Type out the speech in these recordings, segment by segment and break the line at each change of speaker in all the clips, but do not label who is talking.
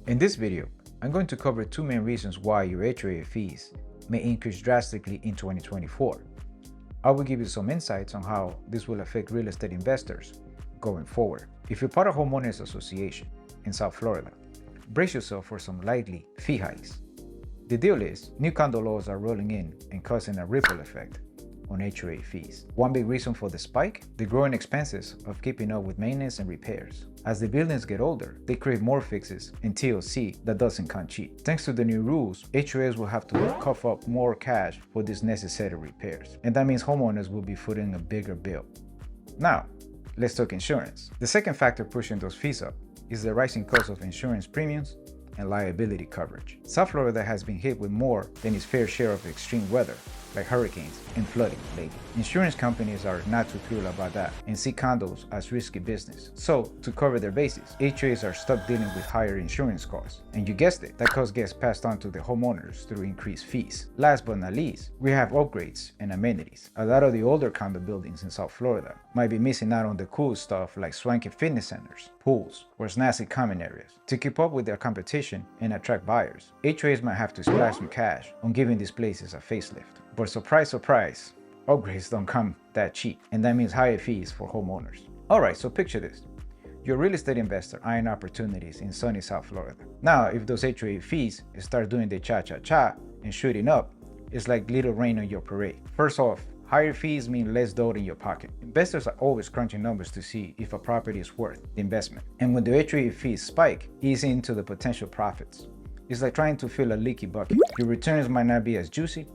In this video, I'm going to cover two main reasons why your HOA fees may increase drastically in 2024. I will give you some insights on how this will affect real estate investors going forward. If you're part of Homeowners Association in South Florida, brace yourself for some likely fee hikes. The deal is, new condo laws are rolling in and causing a ripple effect on HOA fees. One big reason for the spike, the growing expenses of keeping up with maintenance and repairs. As the buildings get older, they crave more fixes and TLC that doesn't come cheap. Thanks to the new rules, HOAs will have to cough up more cash for these necessary repairs. And that means homeowners will be footing a bigger bill. Now, let's talk insurance. The second factor pushing those fees up is the rising cost of insurance premiums and liability coverage. South Florida has been hit with more than its fair share of extreme weather, like hurricanes and flooding lately. Insurance companies are not too thrilled about that and see condos as risky business. So, to cover their bases, HOAs are stuck dealing with higher insurance costs. And you guessed it, that cost gets passed on to the homeowners through increased fees. Last but not least, we have upgrades and amenities. A lot of the older condo buildings in South Florida might be missing out on the cool stuff like swanky fitness centers, pools, or snazzy common areas. To keep up with their competition and attract buyers, HOAs might have to splash some cash on giving these places a facelift. But surprise, surprise, upgrades don't come that cheap, and that means higher fees for homeowners. Alright, so picture this. You're a real estate investor eyeing opportunities in sunny South Florida. Now, if those HOA fees start doing the cha-cha-cha and shooting up, it's like little rain on your parade. First off, higher fees mean less dough in your pocket. Investors are always crunching numbers to see if a property is worth the investment. And when the HOA fees spike, ease into the potential profits. It's like trying to fill a leaky bucket. Your returns might not be as juicy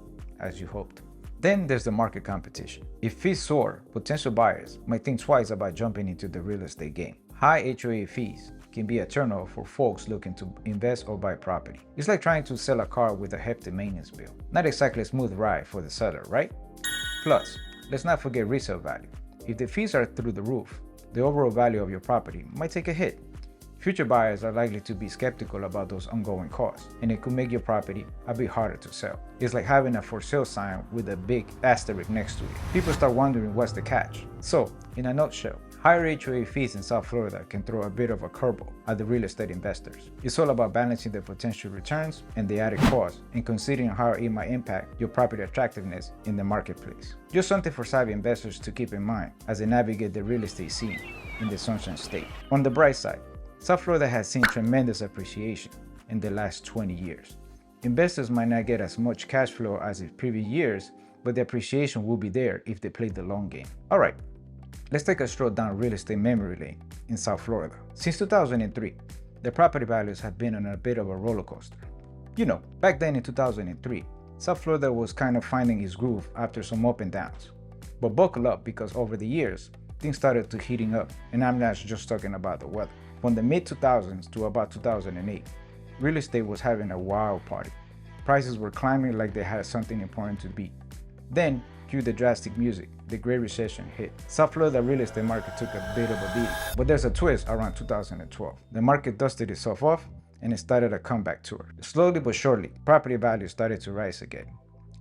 as you hoped. Then there's the market competition. If fees soar, potential buyers might think twice about jumping into the real estate game. High HOA fees can be a turnoff for folks looking to invest or buy property. It's like trying to sell a car with a hefty maintenance bill. Not exactly a smooth ride for the seller, right? Plus, let's not forget resale value. If the fees are through the roof, the overall value of your property might take a hit. Future buyers are likely to be skeptical about those ongoing costs, and it could make your property a bit harder to sell. It's like having a for sale sign with a big asterisk next to it. People start wondering what's the catch. So, in a nutshell, higher HOA fees in South Florida can throw a bit of a curveball at the real estate investors. It's all about balancing the potential returns and the added costs, and considering how it might impact your property attractiveness in the marketplace. Just something for savvy investors to keep in mind as they navigate the real estate scene in the Sunshine State. On the bright side, South Florida has seen tremendous appreciation in the last 20 years. Investors might not get as much cash flow as in previous years, but the appreciation will be there if they play the long game. Alright, let's take a stroll down real estate memory lane in South Florida. Since 2003, the property values have been on a bit of a roller coaster. You know, back then in 2003, South Florida was kind of finding its groove after some up and downs. But buckle up, because over the years, things started to heating up, and I'm not just talking about the weather. From the mid-2000s to about 2008, real estate was having a wild party. Prices were climbing like they had something important to beat. Then, cue the drastic music, the Great Recession hit. South Florida real estate market took a bit of a beating. But there's a twist around 2012. The market dusted itself off and it started a comeback tour. Slowly but surely, property values started to rise again.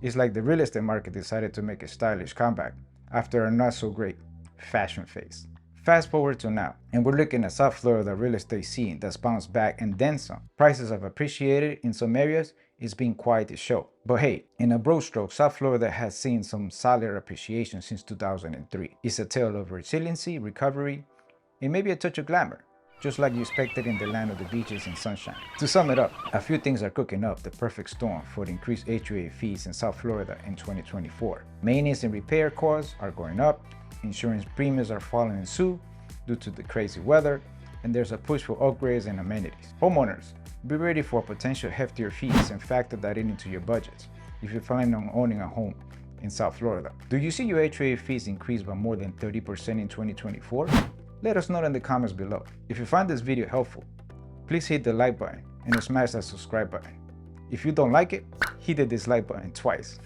It's like the real estate market decided to make a stylish comeback after a not so great fashion phase. Fast forward to now, and we're looking at South Florida real estate scene that's bounced back and then some. Prices have appreciated in some areas. It's been quite a show. But hey, in a broad stroke, South Florida has seen some solid appreciation since 2003. It's a tale of resiliency, recovery, and maybe a touch of glamour, just like you expected in the land of the beaches and sunshine. To sum it up, a few things are cooking up the perfect storm for the increased HOA fees in South Florida in 2024. Maintenance and repair costs are going up, insurance premiums are following suit due to the crazy weather, and there's a push for upgrades and amenities. Homeowners, be ready for potential heftier fees and factor that into your budgets if you're planning on owning a home in South Florida. Do you see your HOA fees increase by more than 30% in 2024? Let us know in the comments below. If you find this video helpful, please hit the like button and smash that subscribe button. If you don't like it, hit the dislike button twice.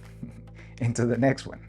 Until the next one.